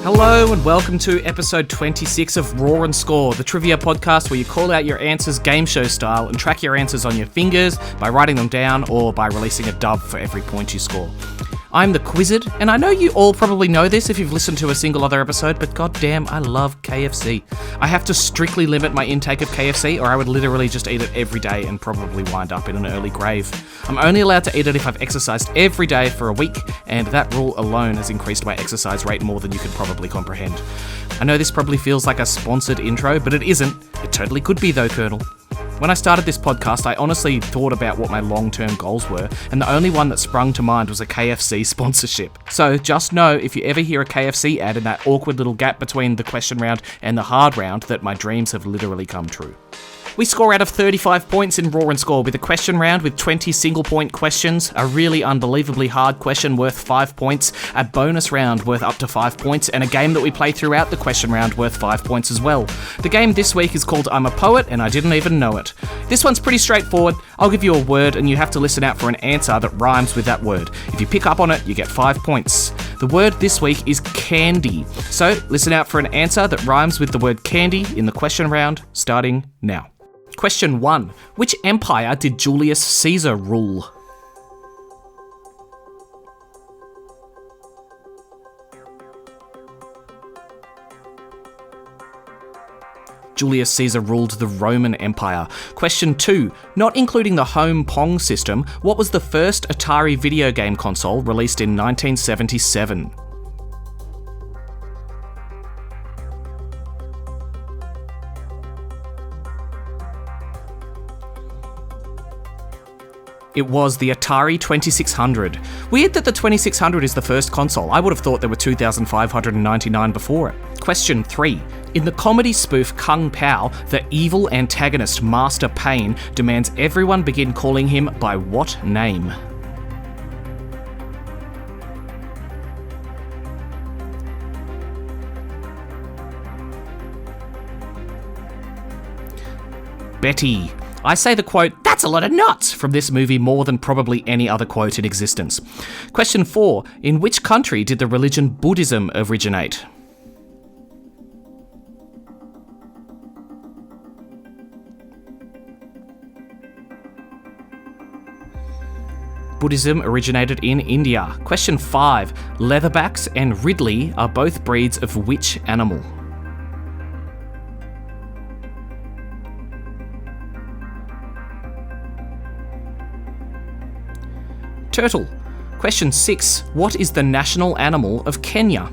Hello and welcome to episode 26 of Raw and Score, the trivia podcast where you call out your answers game show style and track your answers on your fingers by writing them down or by releasing a dub for every point you score. I'm the Quizzard, and I know you all probably know this if you've listened to a single other episode, but goddamn, I love KFC. I have to strictly limit my intake of KFC or I would literally just eat it every day and probably wind up in an early grave. I'm only allowed to eat it if I've exercised every day for a week, and that rule alone has increased my exercise rate more than you could probably comprehend. I know this probably feels like a sponsored intro, but it isn't. It totally could be though, Colonel. When I started this podcast, I honestly thought about what my long-term goals were, and the only one that sprung to mind was a KFC sponsorship. So just know, if you ever hear a KFC ad in that awkward little gap between the question round and the hard round, that my dreams have literally come true. We score out of 35 points in Raw and Score with a question round with 20 single-point questions, a really unbelievably hard question worth 5 points, a bonus round worth up to 5 points, and a game that we play throughout the question round worth 5 points as well. The game this week is called I'm a Poet and I Didn't Even Know It. This one's pretty straightforward. I'll give you a word and you have to listen out for an answer that rhymes with that word. If you pick up on it, you get 5 points. The word this week is candy. So listen out for an answer that rhymes with the word candy in the question round, starting now. Question 1. Which empire did Julius Caesar rule? Julius Caesar ruled the Roman Empire. Question 2. Not including the home Pong system, what was the first Atari video game console released in 1977? It was the Atari 2600. Weird that the 2600 is the first console. I would have thought there were 2,599 before it. Question 3. In the comedy spoof Kung Pao, the evil antagonist Master Pain demands everyone begin calling him by what name? Betty. I say the quote, "That's a lot of nuts," from this movie more than probably any other quote in existence. Question 4. In which country did the religion Buddhism originate? Buddhism originated in India. Question 5. Leatherbacks and Ridley are both breeds of which animal? Turtle. Question 6. What is the national animal of Kenya?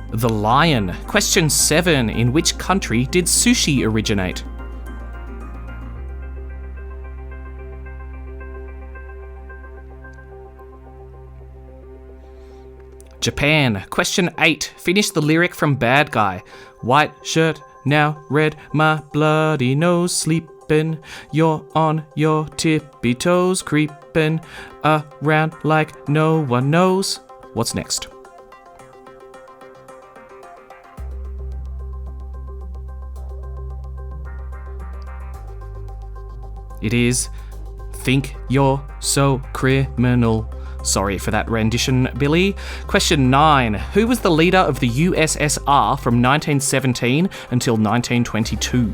The lion. Question 7. In which country did sushi originate? Japan. Question 8. Finish the lyric from Bad Guy. White shirt, now red, my bloody nose sleeping. You're on your tippy toes, creeping around like no one knows. What's next? It is Think You're So Criminal. Sorry for that rendition, Billy. Question 9. Who was the leader of the USSR from 1917 until 1922?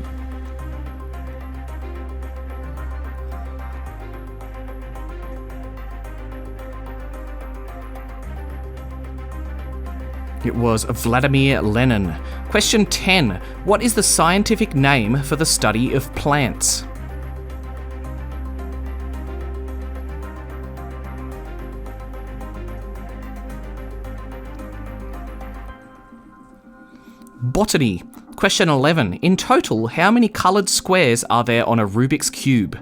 It was Vladimir Lenin. Question 10. What is the scientific name for the study of plants? Botany. Question 11. In total, how many coloured squares are there on a Rubik's Cube?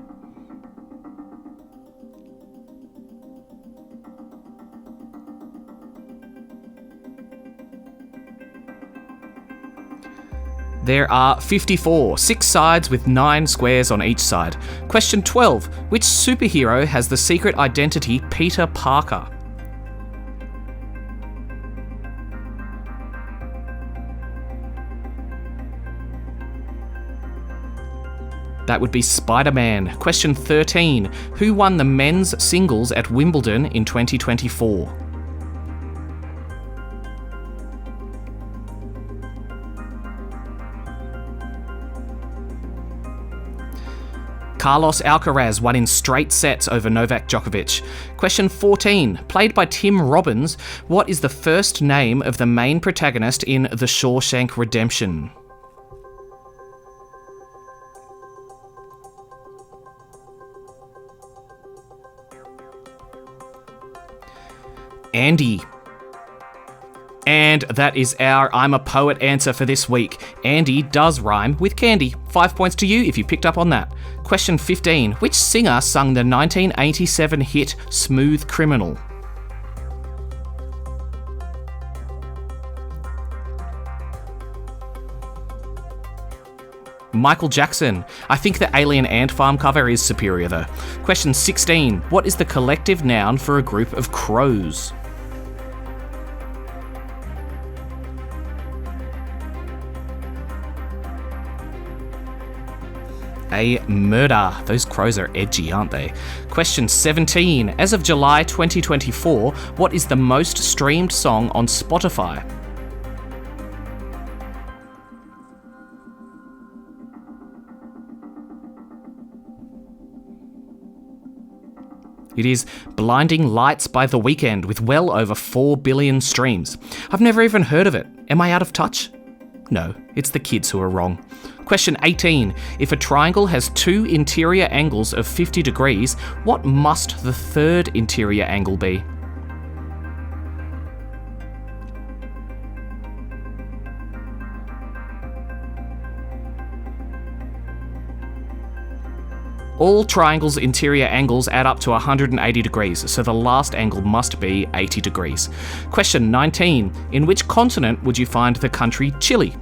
There are 54, 6 sides with 9 squares on each side. Question 12. Which superhero has the secret identity Peter Parker? That would be Spider-Man. Question 13. Who won the men's singles at Wimbledon in 2024? Carlos Alcaraz won in straight sets over Novak Djokovic. Question 14. Played by Tim Robbins, what is the first name of the main protagonist in The Shawshank Redemption? Andy. And that is our I'm a Poet answer for this week. Andy does rhyme with candy. 5 points to you if you picked up on that. Question 15. Which singer sung the 1987 hit Smooth Criminal? Michael Jackson. I think the Alien Ant Farm cover is superior though. Question 16. What is the collective noun for a group of crows? A murder. Those crows are edgy, aren't they? Question 17. As of July 2024, what is the most streamed song on Spotify? It is Blinding Lights by The Weeknd with well over 4 billion streams. I've never even heard of it. Am I out of touch? No, it's the kids who are wrong. Question 18. If a triangle has two interior angles of 50 degrees, what must the third interior angle be? All triangles' interior angles add up to 180 degrees, so the last angle must be 80 degrees. Question 19. In which continent would you find the country Chile?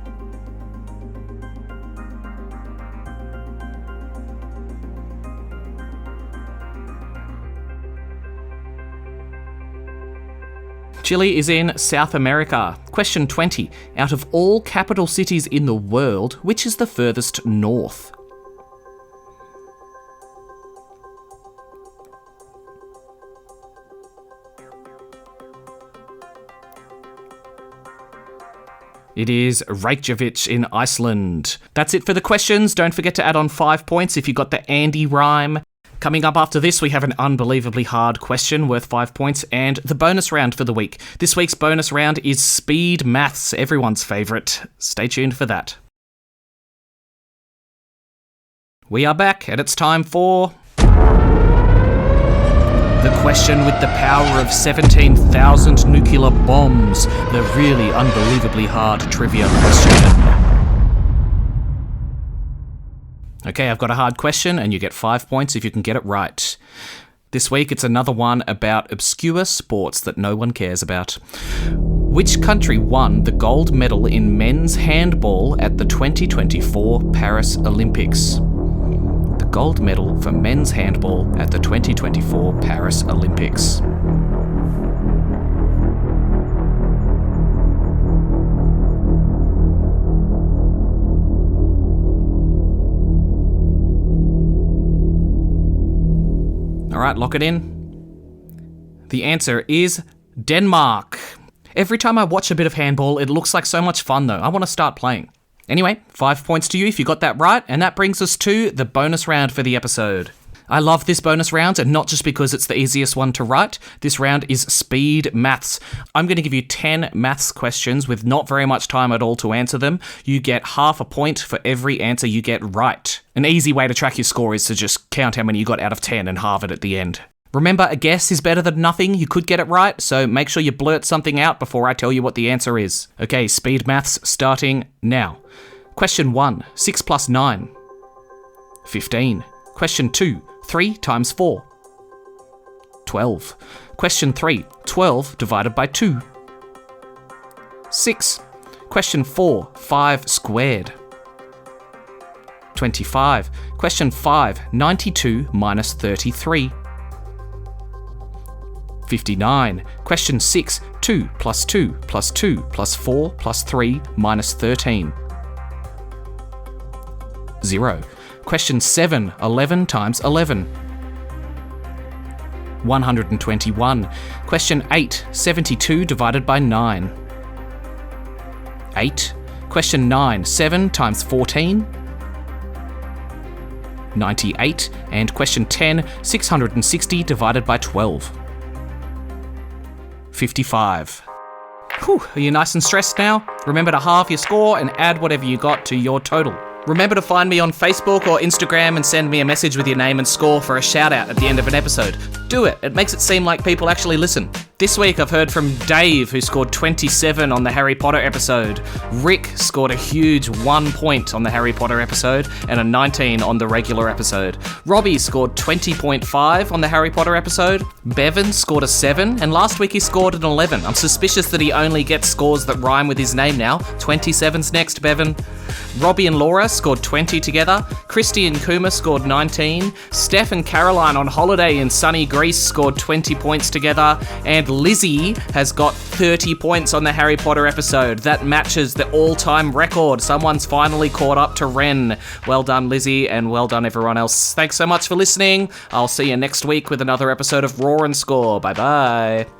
Chile is in South America. Question 20. Out of all capital cities in the world, which is the furthest north? It is Reykjavik in Iceland. That's it for the questions. Don't forget to add on 5 points if you got the Andy rhyme. Coming up after this, we have an unbelievably hard question worth 5 points and the bonus round for the week. This week's bonus round is Speed Maths, everyone's favourite. Stay tuned for that. We are back and it's time for the question with the power of 17,000 nuclear bombs. The really unbelievably hard trivia question. Okay, I've got a hard question and you get 5 points if you can get it right. This week it's another one about obscure sports that no one cares about. Which country won the gold medal in men's handball at the 2024 Paris Olympics? The gold medal for men's handball at the 2024 Paris Olympics. All right, lock it in. The answer is Denmark. Every time I watch a bit of handball, it looks like so much fun though. I want to start playing. Anyway, 5 points to you if you got that right, and that brings us to the bonus round for the episode. I love this bonus round, and not just because it's the easiest one to write. This round is Speed Maths. I'm going to give you 10 maths questions with not very much time at all to answer them. You get half a point for every answer you get right. An easy way to track your score is to just count how many you got out of 10 and halve it at the end. Remember, a guess is better than nothing. You could get it right, so make sure you blurt something out before I tell you what the answer is. Okay, Speed Maths starting now. Question 1, 6 plus 9. 15. Question 2, 3 times 4. 12. Question 3, 12 divided by 2. 6. Question 4, 5 squared. 25. Question 5, 92 minus 33. 59. Question 6, 2 plus 2 plus 2 plus 4 plus 3 minus 13. 0. Question 7, 11 times 11. 121. Question 8, 72 divided by 9. 8. Question 9, 7 times 14. 98. And question 10, 660 divided by 12. 55. Whew, are you nice and stressed now? Remember to halve your score and add whatever you got to your total. Remember to find me on Facebook or Instagram and send me a message with your name and score for a shout out at the end of an episode. Do it. It makes it seem like people actually listen. This week I've heard from Dave, who scored 27 on the Harry Potter episode. Rick scored a huge 1 point on the Harry Potter episode and a 19 on the regular episode. Robbie scored 20.5 on the Harry Potter episode. Bevan scored a 7, and last week he scored an 11. I'm suspicious that he only gets scores that rhyme with his name now. 27's next, Bevan. Robbie and Laura scored 20 together. Christy and Kuma scored 19. Steph and Caroline on holiday in sunny Greece scored 20 points together. And Lizzie has got 30 points on the Harry Potter episode. That matches the all-time record. Someone's finally caught up to Ren. Well done, Lizzie, and well done, everyone else. Thanks so much for listening. I'll see you next week with another episode of Roar and Score. Bye-bye.